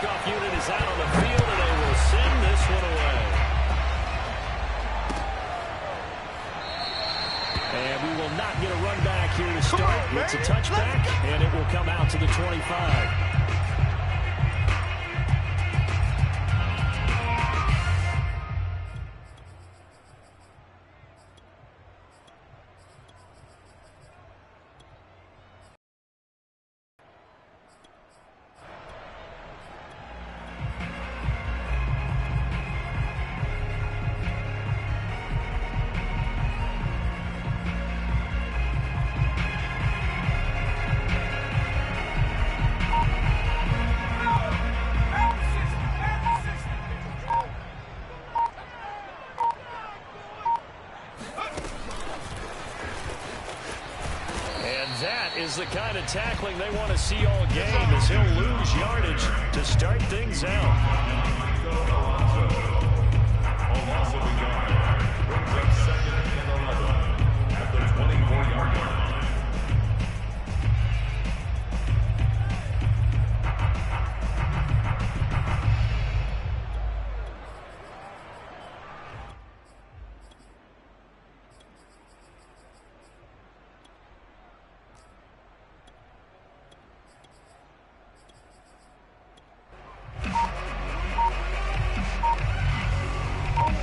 kickoff unit is out on the field, and they will send this one away. And we will not get a run back here to start. It's a touchback, and it will come out to the 25. That is the kind of tackling they want to see all game, as he'll lose yardage to start things out.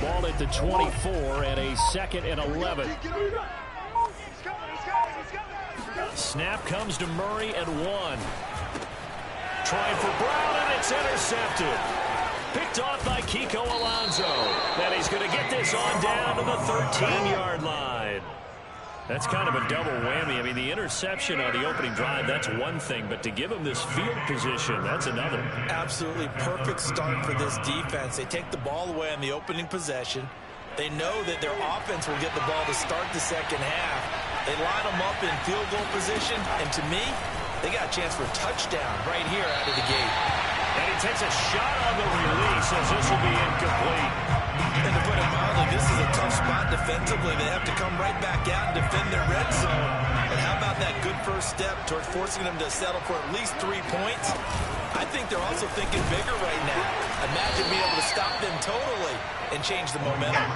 Ball at the 24 and a 2nd and 11. Snap comes to Murray at 1. Trying for Brown, and it's intercepted. Picked off by Kiko Alonso. And he's going to get this on down to the 13-yard line. That's kind of a double whammy. I mean, the interception on the opening drive, that's one thing, but to give him this field position, that's another. Absolutely perfect start for this defense. They take the ball away on the opening possession. They know that their offense will get the ball to start the second half. They line them up in field goal position, and to me, they got a chance for a touchdown right here out of the gate. And he takes a shot on the release as this will be incomplete. And to put it mildly, this is a tough spot defensively. They have to come right back out and defend their red zone. But how about that good first step towards forcing them to settle for at least 3 points? I think they're also thinking bigger right now. Imagine being able to stop them totally and change the momentum.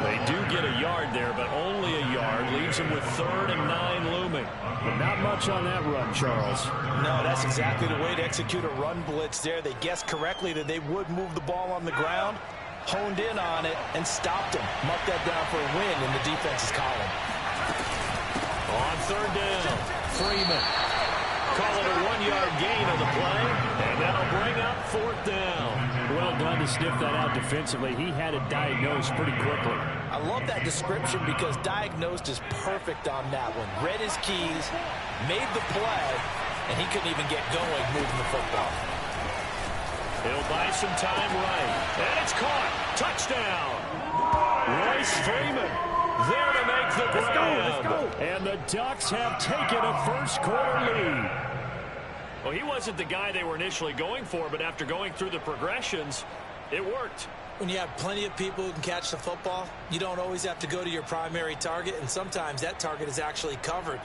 They do get a yard there, but only a yard. Leaves them with 3rd and 9 looming. But not much on that run, Charles. No, that's exactly the way to execute a run blitz there. They guessed correctly that they would move the ball on the ground, honed in on it, and stopped him. Mucked that down for a win in the defense's column. On 3rd down, Freeman. Call it a 1-yard gain on the play, and that'll bring up 4th down. Well done to sniff that out defensively. He had it diagnosed pretty quickly. I love that description because diagnosed is perfect on that one. Read his keys, made the play, and he couldn't even get going moving the football. He'll buy some time right. And it's caught. Touchdown. Royce Freeman there to make the grab. Let's go. And the Ducks have taken a first-quarter lead. Well, he wasn't the guy they were initially going for, but after going through the progressions, it worked. When you have plenty of people who can catch the football, you don't always have to go to your primary target, and sometimes that target is actually covered.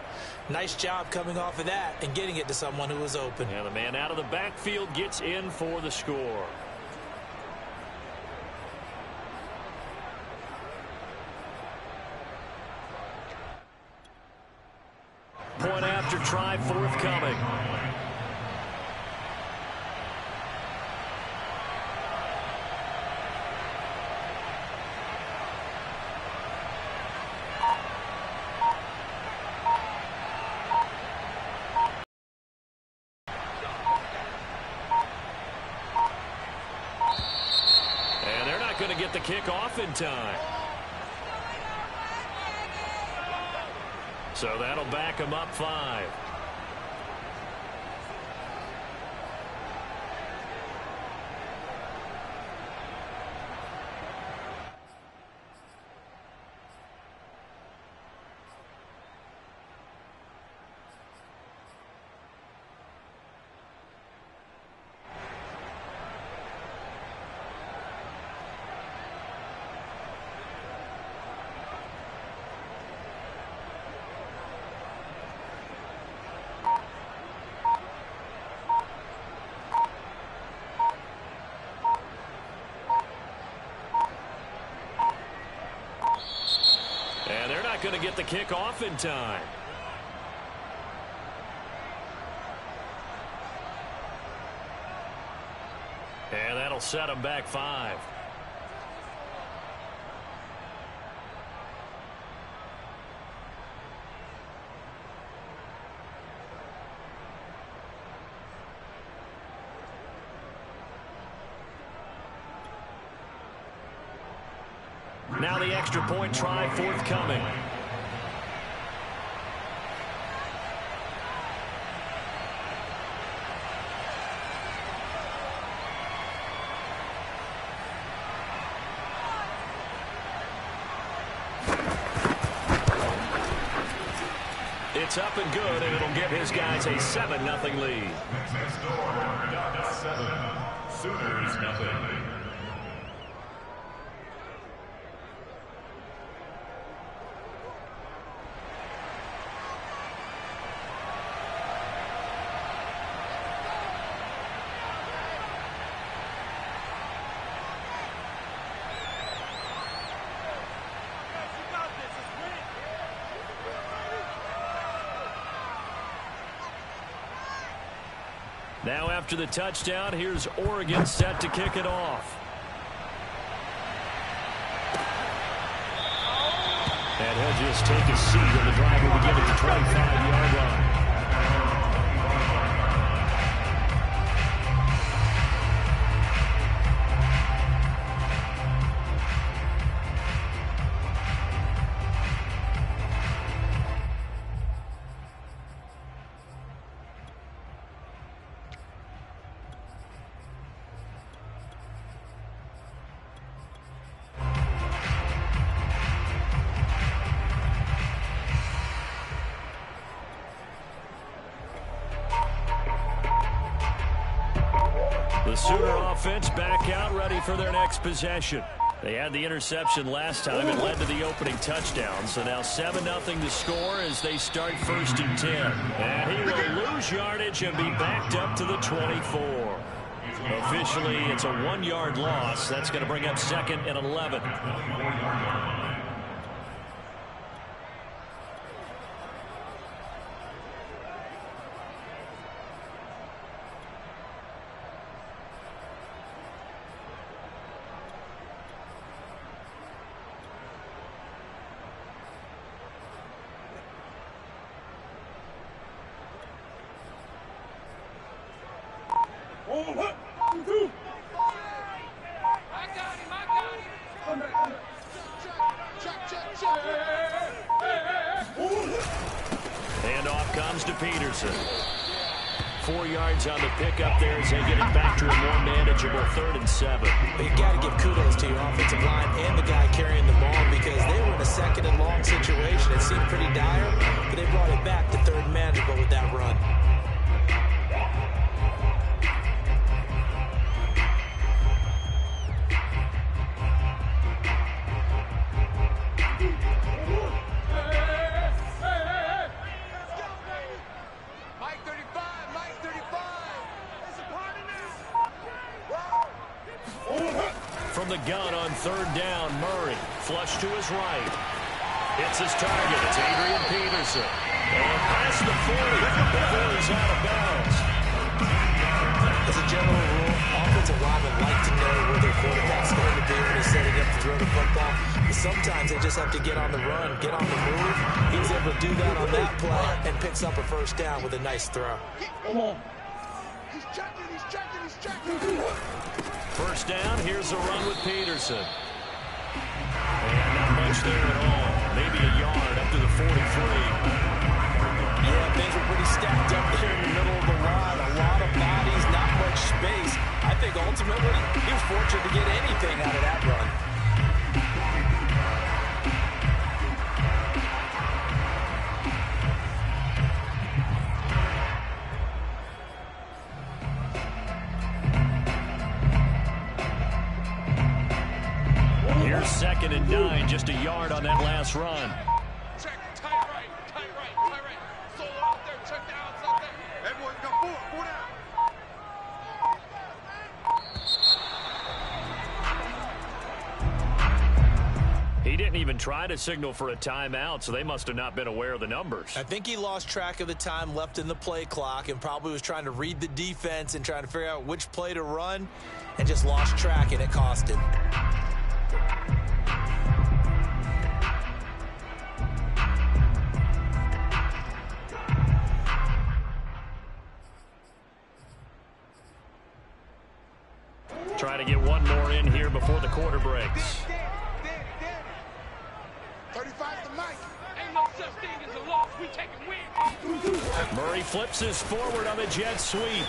Nice job coming off of that and getting it to someone who was open. And the man out of the backfield gets in for the score. Point after try forthcoming. And they're not going to get the kick off in time. So that'll back them up 5. not going to get the kick off in time. And that'll set them back 5. Now the extra point try forthcoming. It's up and good, and it'll give his guys a 7-0 lead. Next score, down to 7. Sooners nothing. Now after the touchdown, here's Oregon set to kick it off. And he'll just take a seat, and the driver will begin at the 25-yard line. The Sooner offense back out, ready for their next possession. They had the interception last time. It led to the opening touchdown. So now 7-0 to score as they start 1st and 10. And he will lose yardage and be backed up to the 24. Officially, it's a 1-yard loss. That's going to bring up 2nd and 11. And off comes to Peterson. 4 yards on the pickup there as they get it back to a more manageable 3rd and 7. But you got to give kudos to your offensive line and the guy carrying the ball because they were in a 2nd and long situation. It seemed pretty dire, but they brought it back to 3rd and manageable with that run. From the gun on 3rd down, Murray. Flush to his right. It's his target. It's Adrian Peterson. And past the 40 before he's out of bounds. As a general rule, offensive linemen like to know where their quarterback's going to be when he's setting up to throw the football. But sometimes they just have to get on the run, get on the move. He was able to do that on that play and picks up a 1st down with a nice throw. Come on. He's checking, he's checking, he's checking. 1st down, here's a run with Peterson. And not much there at all. Maybe a yard up to the 43. Yeah, things were pretty stacked up there in the middle of the line. A lot of bodies, not much space. I think ultimately he was fortunate to get anything out of that run. Here's 2nd and 9, just a yard on that last run. Check, tight right, tight right, tight right. Solo out there, check the outside there. Everyone's got 4 down. He didn't even even try to signal for a timeout, so they must have not been aware of the numbers. I think he lost track of the time left in the play clock and probably was trying to read the defense and trying to figure out which play to run and just lost track, and it cost him. Try to get one more in here before the quarter breaks. 35 to Mike. Ain't no such thing as a loss. We take a win. Murray flips his forward on the jet sweep.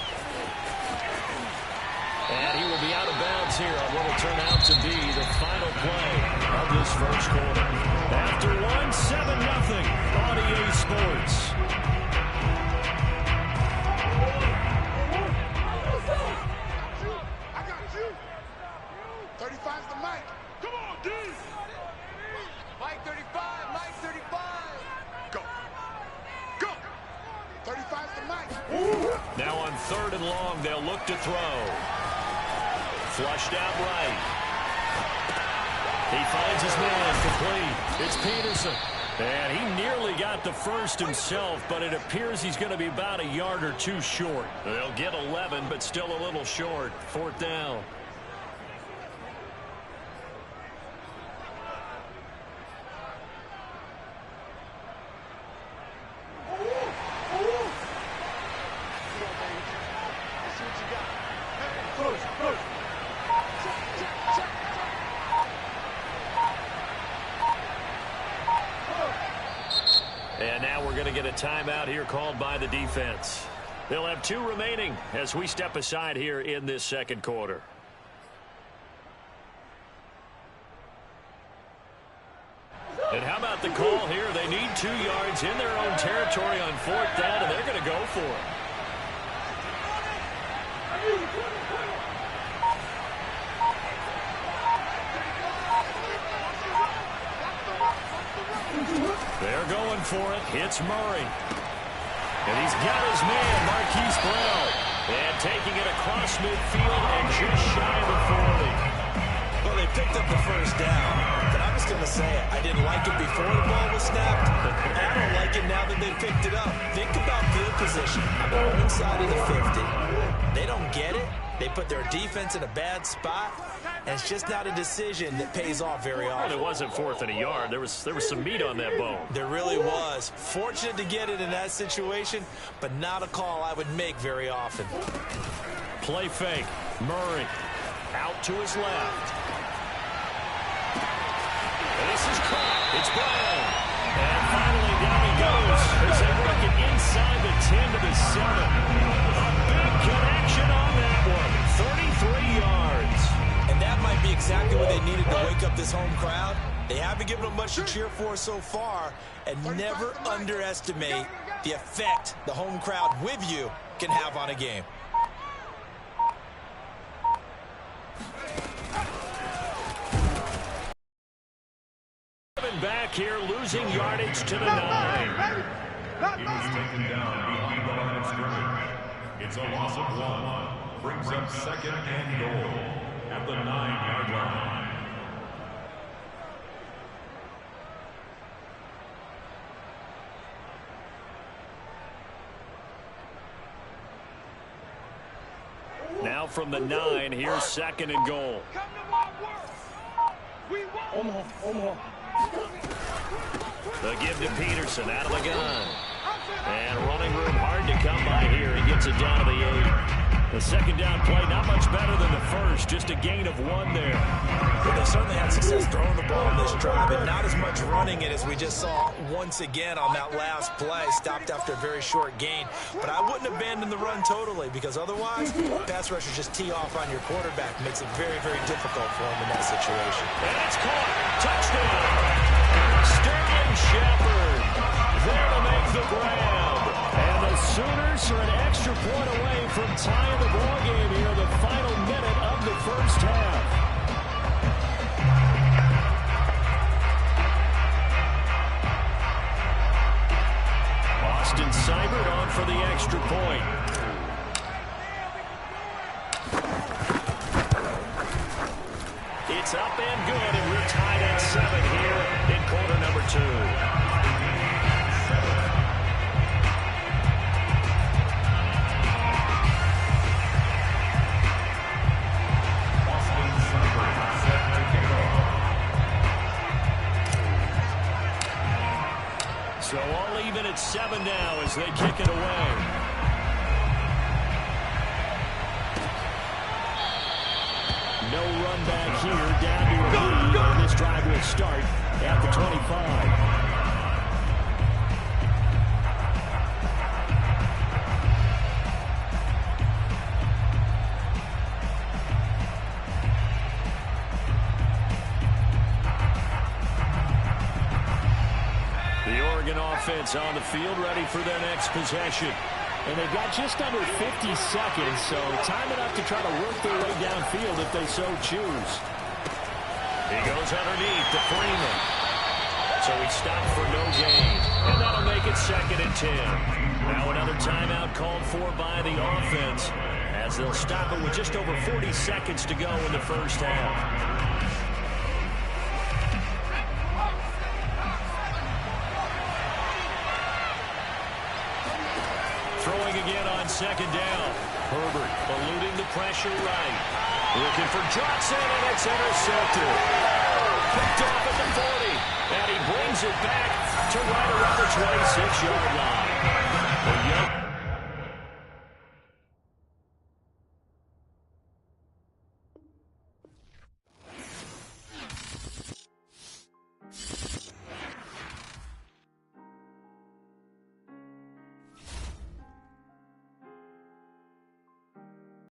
And he will be out of bounds here on what will turn out to be the final play of this first quarter. After one, 7-0 on EA Sports. I got you. 35 to Mike. Come on, D. Mike 35. Mike 35. Go. Go. 35 to Mike. Now on 3rd and long, they'll look to throw. Flushed out right. He finds his man complete. It's Peterson. And he nearly got the first himself, but it appears he's going to be about a yard or two short. They'll get 11, but still a little short. 4th down. And now we're going to get a timeout here called by the defense. They'll have 2 remaining as we step aside here in this second quarter. And how about the call here? They need 2 yards in their own territory on 4th down, and they're going to go for it. They're going for it. It's Murray. And he's got his man, Marquise Brown. And taking it across midfield and just shy of the 40. Well, they picked up the first down, but I'm just going to say it. I didn't like it before the ball was snapped. I don't like it now that they picked it up. Think about field position on the own side of the 50. They don't get it. They put their defense in a bad spot, and it's just not a decision that pays off very often. Well, it wasn't 4th and a yard. There was some meat on that bone. There really was. Fortunate to get it in that situation, but not a call I would make very often. Play fake. Murray out to his left. And this is caught. It's Brown. And finally down he goes as they work it inside the 10 to the 7. A big connection on that one. 33 yards. And that might be exactly what they needed to wake up this home crowd. They haven't given them much to cheer for so far, and never underestimate the effect the home crowd with you can have on a game. Back here, losing yardage to the 9. He was taken down behind the line of scrimmage. It's a loss of 1. Brings up 2nd and goal at the 9-yard line. Now from the 9, here's 2nd and goal. Come to my work. We won. The give to Peterson out of the gun. And running room hard to come by here. He gets it down to the 8. The 2nd down play, not much better than the first. Just a gain of 1 there. Well, they certainly had success throwing the ball in this drive, and not as much running it as we just saw once again on that last play. Stopped after a very short gain. But I wouldn't abandon the run totally, because otherwise, pass rushers just tee off on your quarterback. Makes it very, very difficult for him in that situation. And it's caught. Touchdown. Sterling Shepard there to make the grab. And the Sooners are an extra point away from tying the ball game here, the final minute of the first half. Austin Seibert on for the extra point. It's up and good, and we're tied at 7 here in quarter number 2. So all even at 7 now as they kick it away. No run back here, down to a lead, and this drive will start at the 25. Offense on the field, ready for their next possession. And they've got just under 50 seconds, so time enough to try to work their way downfield if they so choose. He goes underneath to Freeman. So he stopped for no gain. And that'll make it 2nd and 10. Now another timeout called for by the offense as they'll stop it with just over 40 seconds to go in the first half. Throwing again on 2nd down. Herbert eluding the pressure right. Looking for Johnson, and it's intercepted. Picked off at the 40. And he brings it back to right around the 26-yard line. The young